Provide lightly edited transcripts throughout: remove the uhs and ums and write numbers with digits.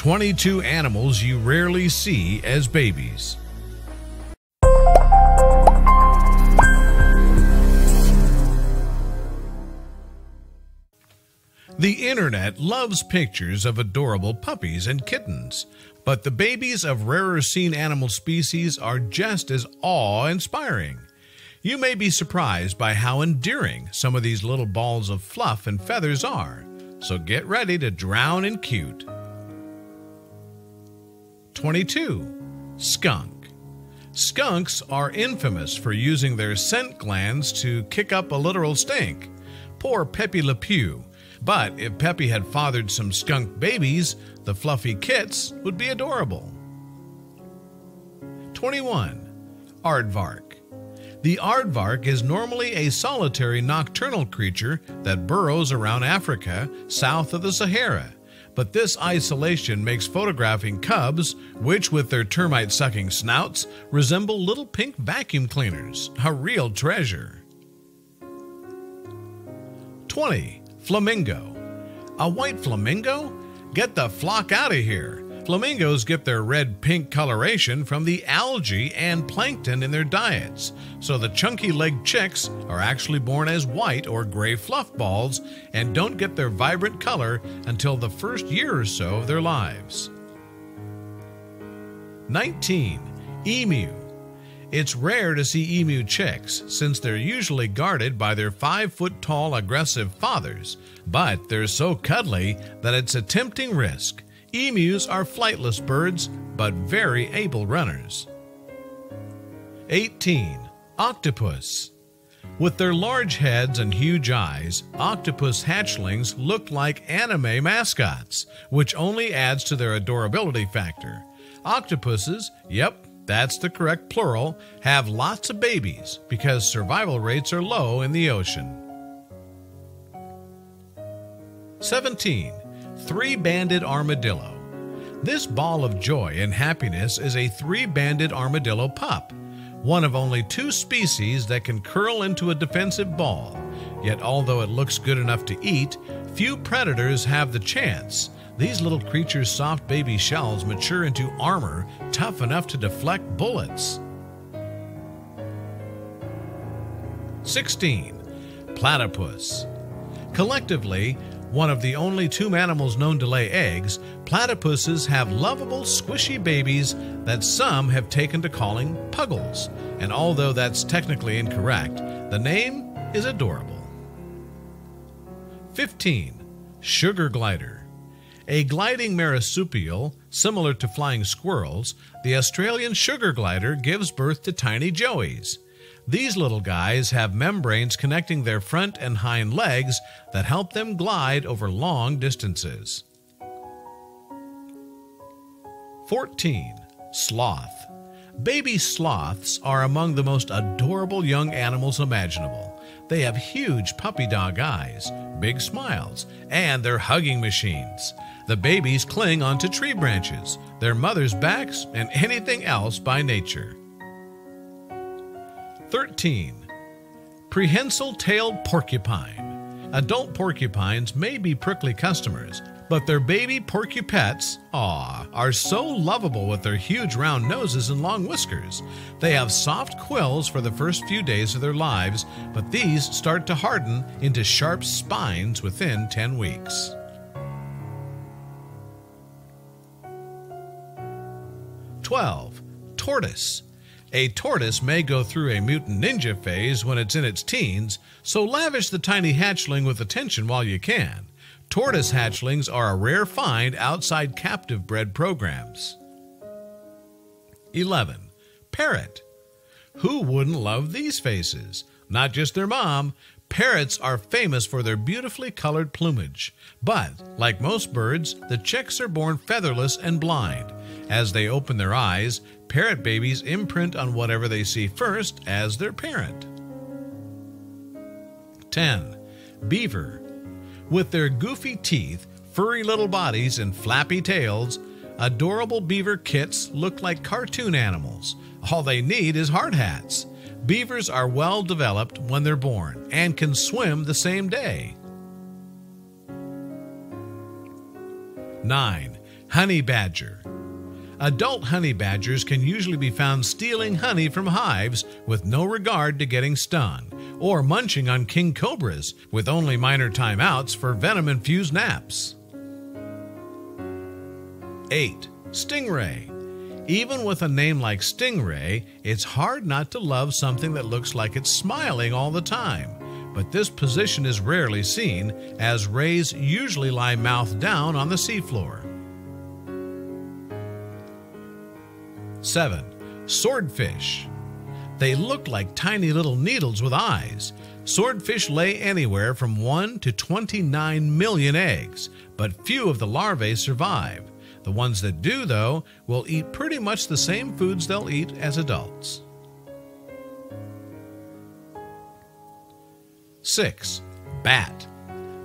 22 animals you rarely see as babies. The internet loves pictures of adorable puppies and kittens, but the babies of rarer seen animal species are just as awe-inspiring. You may be surprised by how endearing some of these little balls of fluff and feathers are, so get ready to drown in cute. 22. Skunk. Skunks are infamous for using their scent glands to kick up a literal stink. Poor Pepe Le Pew. But if Pepe had fathered some skunk babies, the fluffy kits would be adorable. 21. Aardvark. The aardvark is normally a solitary nocturnal creature that burrows around Africa, south of the Sahara. But this isolation makes photographing cubs, which with their termite-sucking snouts, resemble little pink vacuum cleaners, a real treasure. 20. Flamingo. A white flamingo? Get the flock out of here. Flamingos get their red-pink coloration from the algae and plankton in their diets, so the chunky-legged chicks are actually born as white or gray fluff balls and don't get their vibrant color until the first year or so of their lives. 19. Emu. It's rare to see emu chicks since they're usually guarded by their 5-foot-tall aggressive fathers, but they're so cuddly that it's a tempting risk. Emus are flightless birds, but very able runners. 18. Octopus. With their large heads and huge eyes, octopus hatchlings look like anime mascots, which only adds to their adorability factor. Octopuses, yep, that's the correct plural, have lots of babies because survival rates are low in the ocean. 17. Three-banded armadillo. This ball of joy and happiness is a three-banded armadillo pup, one of only 2 species that can curl into a defensive ball. Yet although it looks good enough to eat, few predators have the chance. These little creatures' soft baby shells mature into armor tough enough to deflect bullets. 16. Platypus. Collectively, one of the only 2 mammals known to lay eggs, platypuses have lovable, squishy babies that some have taken to calling puggles. And although that's technically incorrect, the name is adorable. 15. Sugar glider. A gliding marsupial, similar to flying squirrels, the Australian sugar glider gives birth to tiny joeys. These little guys have membranes connecting their front and hind legs that help them glide over long distances. 14. Sloth. Baby sloths are among the most adorable young animals imaginable. They have huge puppy dog eyes, big smiles, and they're hugging machines. The babies cling onto tree branches, their mothers' backs, and anything else by nature. 13. Prehensile-Tailed Porcupine. Adult porcupines may be prickly customers, but their baby porcupets, are so lovable with their huge round noses and long whiskers. They have soft quills for the first few days of their lives, but these start to harden into sharp spines within 10 weeks. 12. Tortoise. A tortoise may go through a mutant ninja phase when it's in its teens, so lavish the tiny hatchling with attention while you can. Tortoise hatchlings are a rare find outside captive bred programs. 11. Parrot. Who wouldn't love these faces? Not just their mom. Parrots are famous for their beautifully colored plumage. But, like most birds, the chicks are born featherless and blind. As they open their eyes, parrot babies imprint on whatever they see first as their parent. 10. Beaver. With their goofy teeth, furry little bodies, and flappy tails, adorable beaver kits look like cartoon animals. All they need is hard hats. Beavers are well developed when they're born and can swim the same day. 9. Honey badger. Adult honey badgers can usually be found stealing honey from hives with no regard to getting stung, or munching on king cobras with only minor timeouts for venom-infused naps. 8. Stingray. Even with a name like Stingray, it's hard not to love something that looks like it's smiling all the time. But this position is rarely seen, as rays usually lie mouth down on the seafloor. 7. Swordfish. They look like tiny little needles with eyes. Swordfish lay anywhere from 1 to 29 million eggs, but few of the larvae survive. The ones that do, though, will eat pretty much the same foods they'll eat as adults. 6. Bat.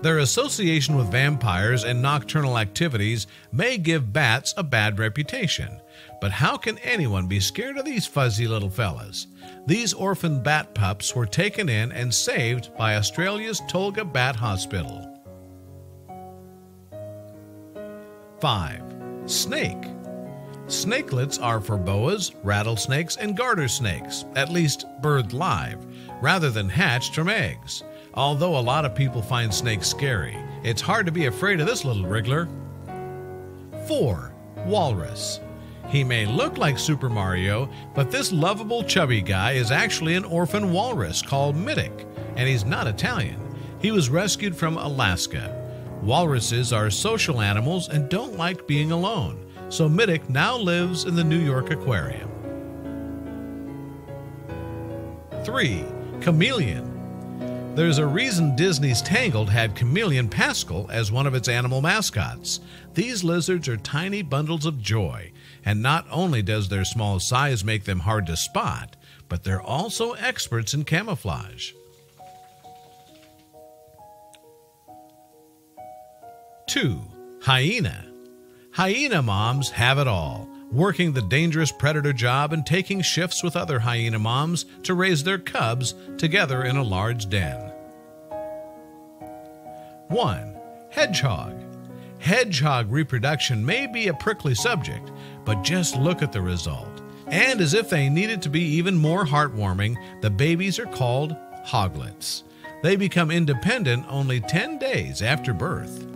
Their association with vampires and nocturnal activities may give bats a bad reputation. But how can anyone be scared of these fuzzy little fellas? These orphan bat pups were taken in and saved by Australia's Tolga Bat Hospital. 5. Snake. Snakelets are for boas, rattlesnakes, and garter snakes, at least birthed live, rather than hatched from eggs. Although a lot of people find snakes scary, it's hard to be afraid of this little wriggler. 4. Walrus. He may look like Super Mario, but this lovable chubby guy is actually an orphan walrus called Middick, and he's not Italian. He was rescued from Alaska. Walruses are social animals and don't like being alone, so Middick now lives in the New York Aquarium. 3. Chameleon. There's a reason Disney's Tangled had Chameleon Pascal as one of its animal mascots. These lizards are tiny bundles of joy, and not only does their small size make them hard to spot, but they're also experts in camouflage. 2. Hyena. Hyena moms have it all, working the dangerous predator job and taking shifts with other hyena moms to raise their cubs together in a large den. 1. Hedgehog. Hedgehog reproduction may be a prickly subject, but just look at the result. And as if they needed to be even more heartwarming, the babies are called hoglets. They become independent only 10 days after birth.